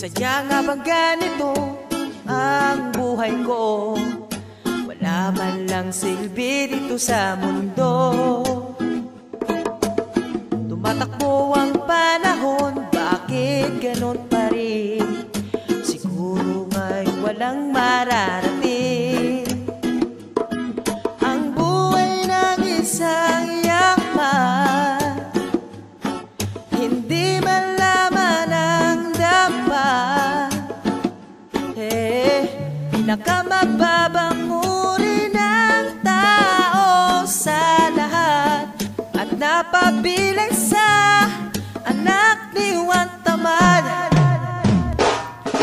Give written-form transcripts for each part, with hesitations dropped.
Sadya nga bang ganito ang buhay ko? Wala man lang silbi dito sa mundo. Tumatakbo ang panahon, bakit ganon pa rin? Siguro nga'y walang mararating. Ang buhay ng isang yakman, hindi man laman ang dapat. Pinakamababang uri ng tao sa lahat, at napabilang sa anak ni Juan Tamad.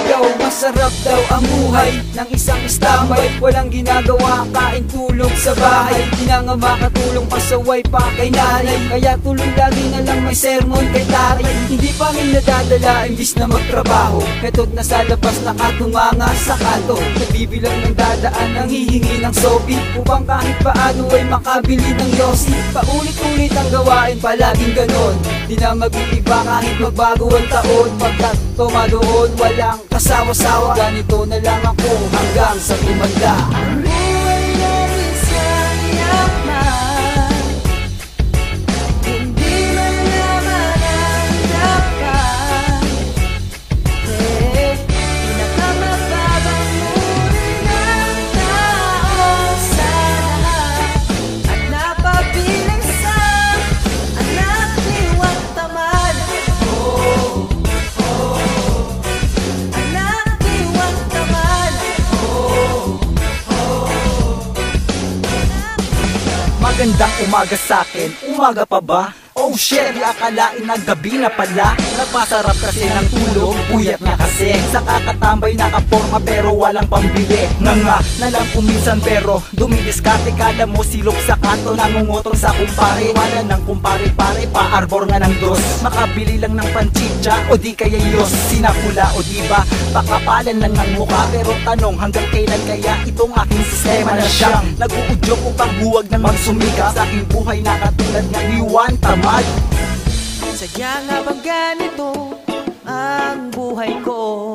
Yo, masarap daw ang buhay ng isang istambay. Walang ginagawa, kain tulog sa bahay. Di na nga makatulong, pasaway pa kay nanay. Kaya tuloy lagi na lang may sermon kay tatay. Hindi pa rin nadadala, imbis na magtrabaho. Metod na sa labas, nakatumanga sa kanto. Nabibilang ng dadaan, ang hihingi ng sobi, upang kahit paano ay makabili ng yosi. Paulit-ulit ang gawain, palaging ganon. Di na mag-iiba kahit magbago ang taon. Pagkat tumadoon, walang kasawa-sawa. Ganito na lang ako hanggang sa tumanda. Ang buhay ng isang yakman, hindi man laman ang dapat. Pinakamababang uri ng tao sa lahat, at napabilang sa anak ni Juan Tamad. Anak ni Juan Tamad. Magandang umaga sa'kin, umaga pa ba? Oh shit, di akalain na gabi na pala. Napasarap kasi ng tulog, puyat na kasi. Sa kakatambay nakaporma pero walang pambili. Nga na lang kuminsan pero dumidiskarte. Kala mo silok sa kanto, nangungutong sa kumpare. Wala nang kumpare-pare, pa-arbor nga ng dos. Makabili lang ng panchicha o di kaya yos. Sinakula o diba, pakapalan lang ng mukha. Pero tanong, hanggang kailan kaya itong aking sistema na siyang nag-uudyok upang huwag nang magsumika sa aking buhay na katulad ng ni Juan Tamad. Sadya nga bang ganito ang buhay ko?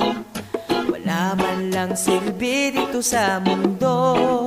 Wala man lang silbi dito sa mundo.